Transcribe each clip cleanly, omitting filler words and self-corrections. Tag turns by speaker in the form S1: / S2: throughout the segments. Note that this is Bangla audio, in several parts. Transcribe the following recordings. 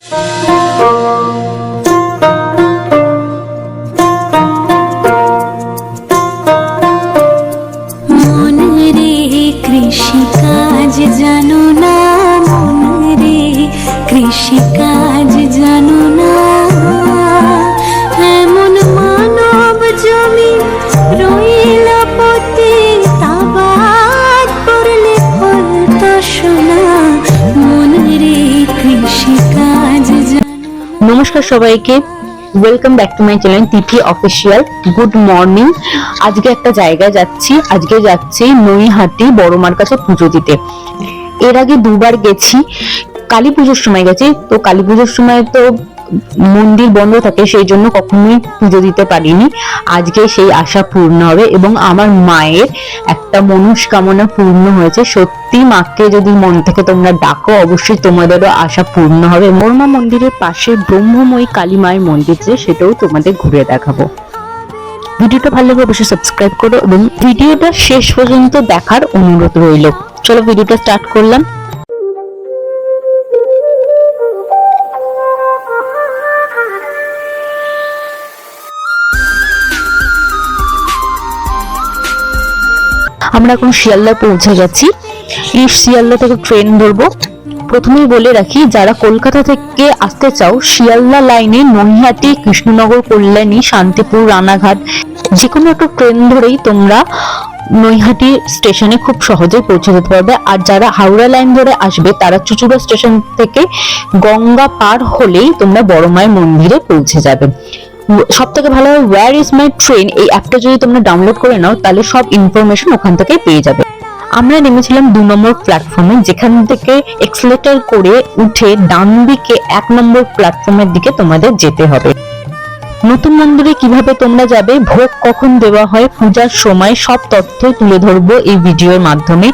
S1: মন রে কৃষি কাজ জানো না, মন রে কৃষি কাজ জানো না, এমন মানব জমি রইল পথে, তাবাদ করলে ফলতো সোনা, মন রে কৃষি কাজ জানো।
S2: নমস্কার সবাইকে, welcome back to my channel Tithi official. Good morning. আজকে একটা জায়গায় যাচ্ছি, আজকে যাচ্ছি নৈহাটি বড়মার কাছে পুজো দিতে। এর আগে দুবার গেছি, কালী পুজোর সময় গেছি। তো কালী পুজোর সময় তো মন্দির বন্ধ থাকে, সেই জন্য কখনোই পুজো দিতে পারিনি। আজকে সেই আশা পূর্ণ হবে এবং আমার মায়ের একটা মনস্কামনা পূর্ণ হয়েছে। সত্যি মাকে যদি মন থেকে তোমরা ডাকো, অবশ্যই তোমাদেরও আশা পূর্ণ হবে। বড়মা মন্দিরের পাশে ব্রহ্মময়ী কালী মায়ের মন্দির যে, সেটাও তোমাদের ঘুরে দেখাবো। ভিডিওটা ভালো লাগলে অবশ্যই সাবস্ক্রাইব করো এবং ভিডিওটা শেষ পর্যন্ত দেখার অনুরোধ রইল। চলো ভিডিওটা স্টার্ট করলাম। আমরা এখন শিয়ালদা পৌঁছে গেছি। এই শিয়ালদা থেকে ট্রেন ধরবো। প্রথমেই বলে রাখি, যারা কলকাতা থেকে আসতে চাও, শিয়ালদা লাইনে নৈহাটি, কৃষ্ণনগর, কল্যাণী, শান্তিপুর, রানাঘাট যে কোনো একটা ট্রেন ধরেই তোমরা নৈহাটি স্টেশনে খুব সহজেই পৌঁছে যেতে পারবে। আর যারা হাওড়া লাইন ধরে আসবে, তারা চুচুড়া স্টেশন থেকে গঙ্গা পার হলেই তোমরা বড় মায়ের মন্দিরে পৌঁছে যাবে। সব থেকে ভালো হয় ওয়্যার ইজ মাই ট্রেন, এই অ্যাপটা যদি তোমরা ডাউনলোড করে নাও, তাহলে সব ইনফরমেশন ওখান থেকে পেয়ে যাবে। আমরা নেমেছিলাম 2 নম্বর প্ল্যাটফর্মে, যেখান থেকে এক্সেলেটর করে উঠে ডান দিকে 1 নম্বর প্ল্যাটফর্মের দিকে তোমাদের যেতে হবে। নতুন মন্দিরে কিভাবে তোমরা যাবে, ভোগ কখন দেওয়া হয়, পূজার সময়, সব তথ্য তুলে ধরবো এই ভিডিওর মাধ্যমে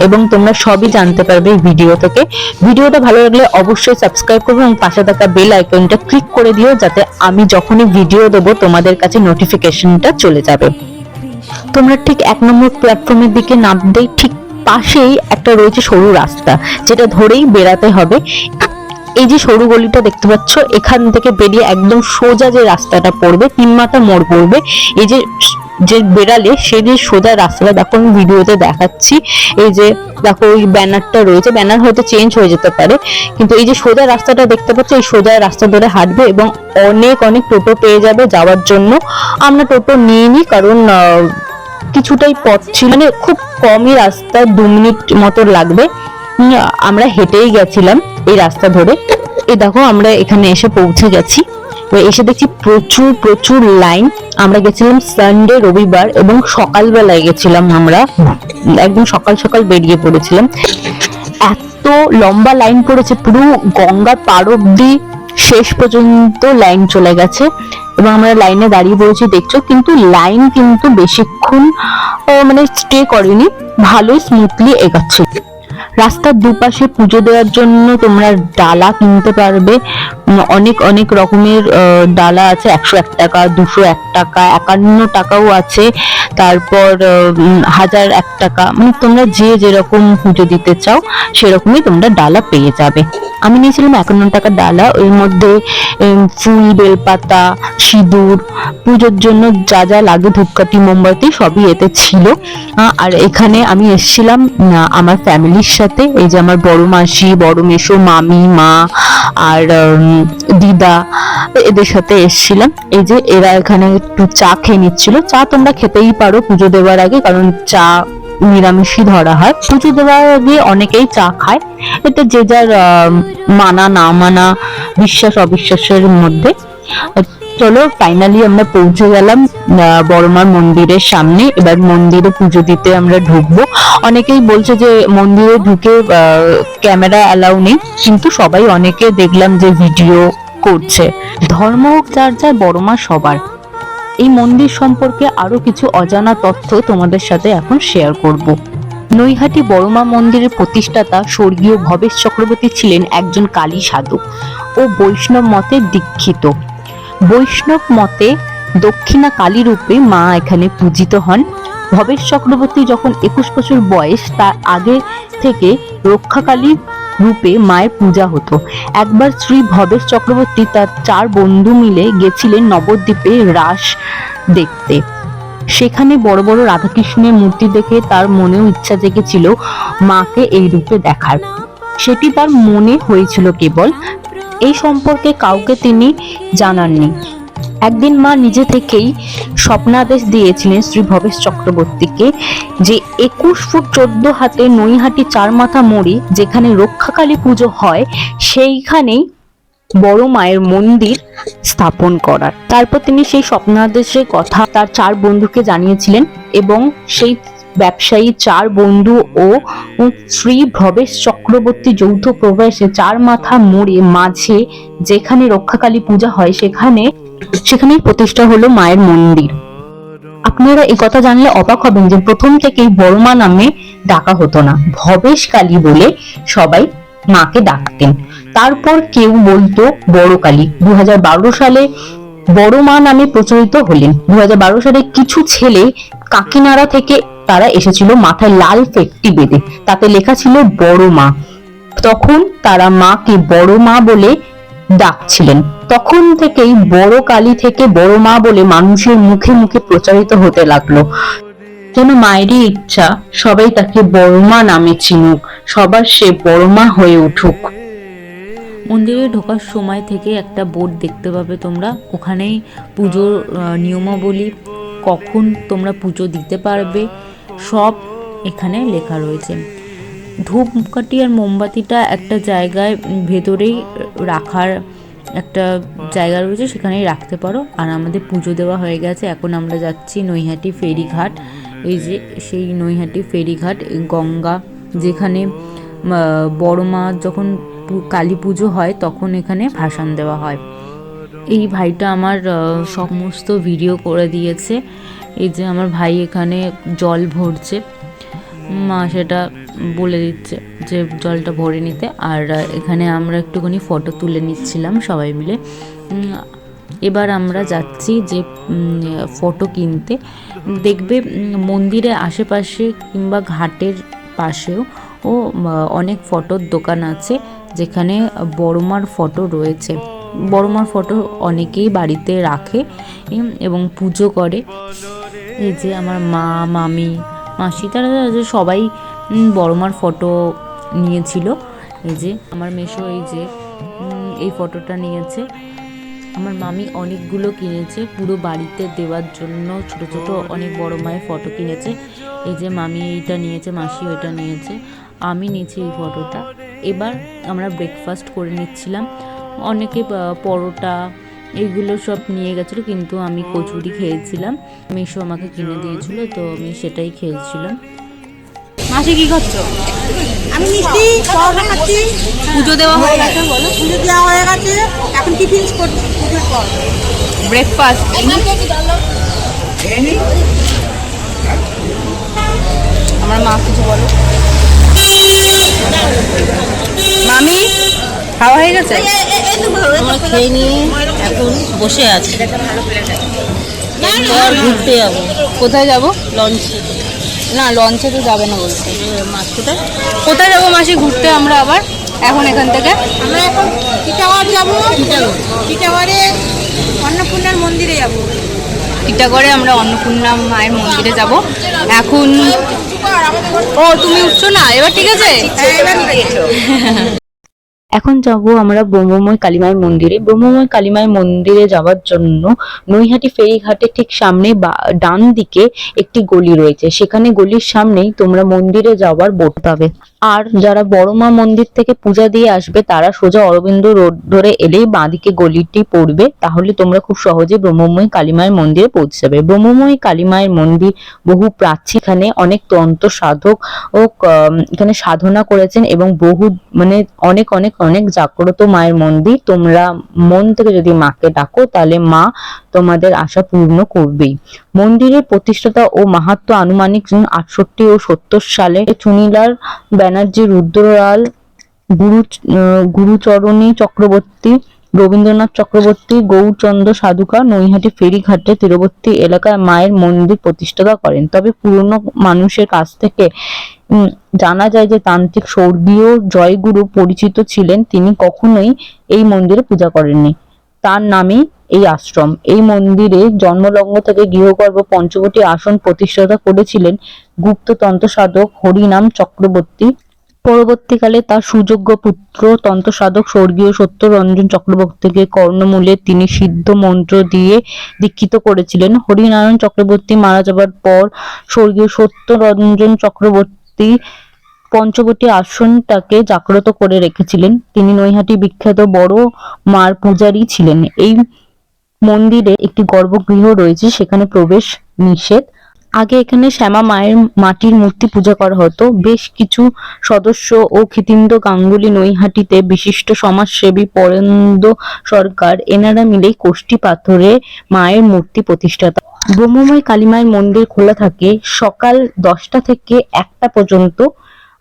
S2: এবং তোমরা সবই জানতে পারবে এই ভিডিও থেকে। ভিডিওটা ভালো লাগলে অবশ্যই সাবস্ক্রাইব করবে এবং পাশে থাকা বেল আইকনটা ক্লিক করে দিও, যাতে আমি যখনই ভিডিও দেবো তোমাদের কাছে নোটিফিকেশনটা চলে যাবে। তোমরা ঠিক 1 নম্বর প্ল্যাটফর্মের দিকে নামতেই ঠিক পাশেই একটা রয়েছে সরু রাস্তা, যেটা ধরেই বেরাতে হবে। এই যে সরু গলিটা দেখতে পাচ্ছ, এখান থেকে বেরিয়ে একদম সোজা যে রাস্তাটা পড়বে, 3 মাথা মোড় পড়বে। এই যে বেরালে সেই যে সোজা রাস্তাটা, দেখো আমি ভিডিওতে দেখাচ্ছি। এই যে দেখো ওই ব্যানারটা রয়েছে, ব্যানার হয়তো চেঞ্জ হয়ে যেতে পারে, কিন্তু এই যে সোজা রাস্তাটা দেখতে পাচ্ছ, এই সোজা রাস্তা ধরে হাঁটবে এবং অনেক অনেক টোটো পেয়ে যাবে যাওয়ার জন্য। আমরা টোটো নিইনি, কারণ কিছুটাই পথ ছিল, মানে খুব কমই রাস্তা, 2 মিনিট মতো লাগবে। আমরা হেঁটেই গেছিলাম এই রাস্তা ধরে। এই দেখো আমরা এখানে এসে পৌঁছে গেছি। এসে দেখছি প্রচুর প্রচুর লাইন। আমরা গেছিলাম সানডে, রবিবার, এবং সকালবেলায় গেছিলাম। আমরা একদম সকাল সকাল বেরিয়ে পড়েছিলাম। এত লম্বা লাইন পড়েছে, পুরো গঙ্গা পার অব্দি শেষ পর্যন্ত লাইন চলে গেছে এবং আমরা লাইনে দাঁড়িয়ে পড়েছি, দেখছো। কিন্তু লাইন কিন্তু বেশিক্ষণ মানে স্টে করেনি, ভালোই স্মুথলি এগোচ্ছে। রাস্তার দুপাশে পুজো দেওয়ার জন্য তোমরা ডালা কিনতে পারবে। অনেক অনেক রকমের ডালা আছে, 101 টাকা, 201 টাকা, 51 টাকাও আছে, তারপর 1001 টাকা, মানে তোমরা যে যেরকম পুজো দিতে চাও সেরকমই তোমরা ডালা পেয়ে যাবে। আমি নিয়েছিলাম 51 টাকা ডালা। এর মধ্যে ফুল, বেলপাতা, সিঁদুর, পুজোর জন্য যা যা লাগে, ধূপকাঠি, মোমবাতি, সবই এতে ছিল। আর এখানে আমি এসেছিলাম আমার ফ্যামিলির সাথে। এই যে আমার বড় মাসি, বড় মেসো, মামি, মা আর দিদা, এদের সাথে এসেছিলাম। এই যে এরা এখানে একটু চা খেয়ে নিচ্ছিল। চা তোমরা খেতেই পারো পুজো দেওয়ার আগে, কারণ চা নিরামিষই ধরা হয়। পুজো দেওয়ার আগে অনেকেই চা খায়, এটা যে যার মানা না মানা, বিশ্বাস অবিশ্বাসের মধ্যে। চলো ফাইনালি আমরা পৌঁছে গেলাম বড়মার মন্দিরের সামনে। এবার মন্দিরে পুজো দিতে আমরা ঢুকবো। অনেকেই বলছে যে মন্দিরে ঢুকে ক্যামেরা অ্যালাউ নেই, কিন্তু সবাই অনেকে দেখলাম যে ভিডিও করছে। ধর্ম হোক যার যার, বড়মা সবার। এই মন্দির সম্পর্কে আরো কিছু অজানা তথ্য তোমাদের সাথে এখন শেয়ার করব। নৈহাটি বড়মা মন্দিরের প্রতিষ্ঠাতা স্বর্গীয় ভবেশ চক্রবর্তী ছিলেন একজন কালী সাধক ও বৈষ্ণব মতে দীক্ষিত। বৈষ্ণব মতে দক্ষিণা কালী রূপে মা এখানে পূজিত হন। ভবেশ চক্রবর্তী যখন 21 বছর বয়স, তার আগে থেকে রক্ষাকালী রূপে মায়ের পূজা হতো। একবার শ্রী ভবেশ চক্রবর্তী তার 4 বন্ধু মিলে গেছিলেন নবদ্বীপে রাস দেখতে। সেখানে বড় বড় রাধাকৃষ্ণের মূর্তি দেখে তার মনেও ইচ্ছা জেগেছিল মাকে এই রূপে দেখার। সেটি তার মনে হয়েছিল কেবল, এই সম্পর্কে কাউকে তিনি জানাননি। একদিন মা নিজে থেকেই স্বপ্নাদেশ দিয়েছিলেন শ্রী ভবেশ চক্রবর্তীকে যে 21 ফুট 14 হাতে নৈহাটি 4 মাথা মোড়ে যেখানে রক্ষাকালী পুজো হয় সেইখানেই বড় মায়ের মন্দির স্থাপন করার। তারপর তিনি সেই স্বপ্নাদেশের কথা তার 4 বন্ধুকে জানিয়েছিলেন এবং সেই ব্যবসায়ী 4 বন্ধু ও শ্রী ভবেশ চক্রবর্তী যৌথ প্রবেশে 4 মাথা মোড়ে মাঝে যেখানে রক্ষাকালী পূজা হয় সেখানেই প্রতিষ্ঠা হলো মায়ের মন্দির। আপনারা এই কথা জানলে অবাক হবেন যে প্রথম থেকেই বড় মা নামে ডাকা হতো না, ভবেশ কালী বলে সবাই মাকে ডাকতেন। তারপর কেউ বলতো বড় কালী। 2012 সালে বড় মা নামে প্রচলিত হলেন। 2012 সালে কিছু ছেলে কাকিনাড়া থেকে তারা এসেছিল মাথায় লাল ফেটটি বেঁধে, তাতে লেখা ছিল বড় মা। তখন তারা মাকে বড় মা বলে ডাকছিলেন। তখন থেকেই বড় কালী থেকে বড় মা বলে মানুষের মুখে মুখে প্রচারিত হতে লাগলো। যেন মায়েরই ইচ্ছা সবাই তাকে বড় মা নামে চিনুক, সবার সে বড় মা হয়ে উঠুক।
S3: মন্দিরে ঢোকার সময় থেকে একটা বোর্ড দেখতে পাবে তোমরা, ওখানেই পুজোর নিয়মাবলী, কখন তোমরা পুজো দিতে পারবে সব এখানে লেখা রয়েছে। ধূপকাঠি আর মোমবাতিটা একটা জায়গায় ভেতরেই রাখার একটা জায়গা রয়েছে, সেখানেই রাখতে পারো। আর আমাদের পুজো দেওয়া হয়ে গেছে, এখন আমরা যাচ্ছি নৈহাটি ফেরিঘাট। এই যে সেই নৈহাটি ফেরিঘাট, গঙ্গা যেখানে বড় মা যখন কালী পুজো হয় তখন এখানে ভাসান দেওয়া হয়। এই ভাইটা আমার সমস্ত ভিডিও করে দিয়েছে। এই যে আমার ভাই এখানে জল ভরছে, মা সেটা বলে দিচ্ছে যে জলটা ভরে নিতে। আর এখানে আমরা একটুখানি ফটো তুলে নিচ্ছিলাম সবাই মিলে। এবার আমরা যাচ্ছি যে ফটো কিনতে। দেখবে মন্দিরের আশেপাশে কিংবা ঘাটের পাশেও অনেক ফটোর দোকান আছে যেখানে বড়মার ফটো রয়েছে। বড়মার ফটো অনেকেই বাড়িতে রাখে এবং পুজো করে। এই যে আমার মা, মামি, মাসি, তারা সবাই বড়মার ফটো নিয়েছিল। এই যে আমার মেসো এই যে এই ফটোটা নিয়েছে। আমার মামি অনেকগুলো কিনেছে পুরো বাড়িতে দেওয়ার জন্য, ছোট ছোট অনেক বড় মায়ের ফটো কিনেছে। এই যে মামি এইটা নিয়েছে, মাসি ওইটা নিয়েছে, আমি নিয়েছি এই ফটোটা। এবার আমরা ব্রেকফাস্ট করে নিচ্ছিলাম। অনেকে পরোটা এইগুলো সব নিয়ে গেছিলো, কিন্তু আমি কচুরি খেয়েছিলাম। মেসো আমাকে কিনে দিয়েছিল, তো আমি সেটাই খেয়েছিলাম। মাসি কি করছো?
S4: আমি মিষ্টি পরোটা খাচ্ছি।
S3: পুজো দেওয়া হয়ে গেছে, বলো।
S4: পুজো দেওয়া হয়ে গেছে, এখন টিফিন করছি পুজোর পর।
S3: ব্রেকফাস্ট আমার মা কিছু বলো। মামি খাওয়া হয়ে গেছে?
S4: আমরা খেয়ে নিয়ে এখন বসে আছি। আর ঘুরতে যাবো।
S3: কোথায় যাবো?
S4: লঞ্চ।
S3: না, লঞ্চে তো যাবে না বলছে।
S4: মাছ কোথায়?
S3: কোথায় যাবো মাসি ঘুরতে আমরা আবার এখন এখান থেকে?
S4: আমরা এখন টিটাগড় যাবো। টিটাগড়ে অন্নপূর্ণার মন্দিরে যাবো।
S3: টিটাগড়ে আমরা অন্নপূর্ণা মায়ের মন্দিরে যাব এখন। ও তুমি উঠছো না এবার? ঠিক আছে,
S2: এখন যাব আমরা ব্রহ্মময় কালীমায়ের মন্দিরে। ব্রহ্মময় কালীমায়ের মন্দিরে যাওয়ার জন্য নৈহাটি ফেরিঘাটের ঠিক সামনে ডান দিকে একটি গলি রয়েছে, সেখানে গলির সামনেই তোমরা মন্দিরে যাওয়ার বোর্ড পাবে। আর যারা বড় মা মন্দির থেকে পূজা দিয়ে আসবে তারা সোজা অরবিন্দ রোড ধরে এলেই বাঁদিকে গলিটি পড়বে, তাহলে তোমরা খুব সহজে ব্রহ্মময় কালীমায়ের মন্দিরে পৌঁছে যাবে। ব্রহ্মময় কালীমায়ের মন্দির বহু প্রাচীন, এখানে অনেক তন্ত্র সাধক ও এখানে সাধনা করেছেন এবং বহু অনেক অনেক অনেক জাগ্রত মায়ের মন্দির। তোমরা মন থেকে যদি মাকে ডাকো তাহলে মা তোমাদের আশা পূর্ণ করবেই। মন্দিরের প্রতিষ্ঠাতা ও মাহাত্ম্য আনুমানিক 68 ও 70 সালে চুনিলাল ব্যানার্জি, রুদ্রলাল, গুরুচরণী চক্রবর্তী, রবীন্দ্রনাথ চক্রবর্তী, গৌরচন্দ্র সাধুকা নৈহাটি ফেরিঘাটের তীরবর্তী এলাকায় মায়ের মন্দির প্রতিষ্ঠাতা করেন। তবে পুরনো মানুষের কাছ থেকে জানা যায় যে তান্ত্রিক স্বর্গীয় জয়গুরু পরিচিত ছিলেন, তিনি কখনোই এই মন্দিরে পূজা করেননি। তার নামে এই আশ্রম। এই মন্দিরে জন্মলগ্ন থেকে গৃহগর্ভ পঞ্চবটী আসন প্রতিষ্ঠাতা করেছিলেন গুপ্ত তন্ত্র সাধক হরিনাম চক্রবর্তী। পরবর্তীকালে তার সুযোগ্য পুত্র তন্ত্র সাধক স্বর্গীয় সত্যরঞ্জন চক্রবর্তীকে কর্ণমূলে তিনি সিদ্ধ মন্ত্র দিয়ে দীক্ষিত করেছিলেন। হরিনারায়ণ চক্রবর্তী মারা যাবার পর স্বর্গীয় সত্যরঞ্জন চক্রবর্তী পঞ্চবটী আসনটাকে জাগ্রত করে রেখেছিলেন। তিনি নৈহাটি বিখ্যাত বড় মার পূজারী ছিলেন। এই মন্দিরে একটি গর্ভগৃহ রয়েছে, সেখানে প্রবেশ নিষেধ। আগে এখানে শ্যামা মায়ের মাটির মূর্তি পূজা করা হতো। বেশ কিছু সদস্য ও খিতিন্দ গাঙ্গুলি নৈহাটিতে বিশিষ্ট সমাজসেবী পরেন্দ্র সরকার এনারা মিলেই কোষ্ঠী পাথরে মায়ের মূর্তি প্রতিষ্ঠাতা। ব্রহ্মময় কালী মায়ের মন্দির খোলা থাকে সকাল 10টা থেকে 1টা পর্যন্ত,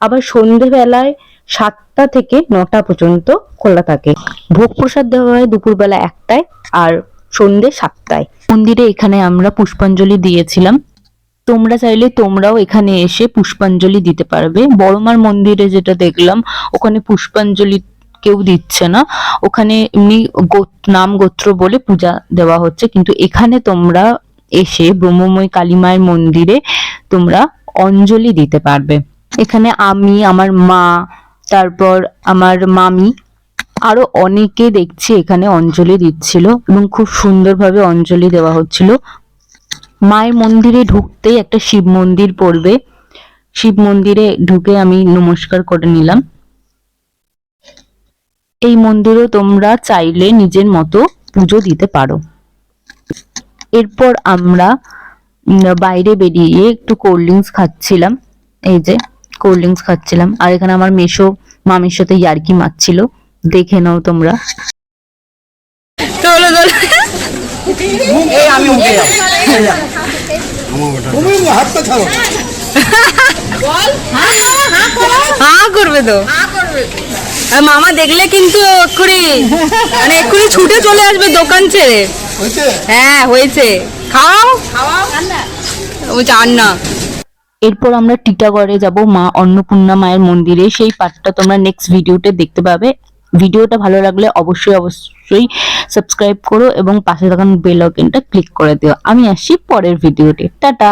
S2: আবার সন্ধেবেলায় 7টা থেকে 9টা পর্যন্ত খোলা থাকে। ভোগ প্রসাদ দেওয়া হয় দুপুরবেলা 1টায় আর সন্ধে 7টায়। মন্দিরে এখানে আমরা পুষ্পাঞ্জলি দিয়েছিলাম। তোমরা চাইলে তোমরাও এখানে এসে পুষ্পাঞ্জলি দিতে পারবে। বড়মার মন্দিরে যেটা দেখলাম ওখানে পুষ্পাঞ্জলি কেউ দিচ্ছে না, ওখানে এমনি নাম গোত্র বলে পূজা দেওয়া হচ্ছে। কিন্তু এখানে তোমরা এসে ব্রহ্মময় কালী মায়ের মন্দিরে তোমরা অঞ্জলি দিতে পারবে। এখানে আমি, আমার মা, তারপর আমার মামি, আরো অনেকে দেখছি এখানে অঞ্জলি দিচ্ছিল এবং খুব সুন্দরভাবে অঞ্জলি দেওয়া হচ্ছিল। মায়ের মন্দিরে ঢুকতেই একটা শিব মন্দির পড়বে, শিব মন্দিরে ঢুকে আমি নমস্কার করে নিলাম। এই মন্দিরেও তোমরা চাইলে নিজের মতো পুজো দিতে পারো। এরপর আমরা বাইরে বেরিয়ে একটু কোল্ড ড্রিঙ্কস খাচ্ছিলাম, এই যে কোল্ড ড্রিঙ্কস খাচ্ছিলাম। আর এখানে আমার মেশো মামির সাথে ইয়ার্কি মারছিল, দেখে নাও তোমরা।
S4: করবে তো মামা দেখলে কিন্তু এক্ষুনি মানে এক্ষুনি ছুটে চলে আসবে দোকান ছেড়ে। হ্যাঁ হয়েছে, খাও ও চান না।
S2: এরপর আমরা টিটাগড়ে যাব মা অন্নপূর্ণা মায়ের মন্দিরে। সেই পার্টটা তোমরা নেক্সট ভিডিওতে দেখতে পাবে। ভিডিওটা ভালো লাগলে অবশ্যই সাবস্ক্রাইব করো এবং পাশে থাকা বেল আইকনটা ক্লিক করে দিও। আমি আসছি পরের ভিডিওতে। টাটা।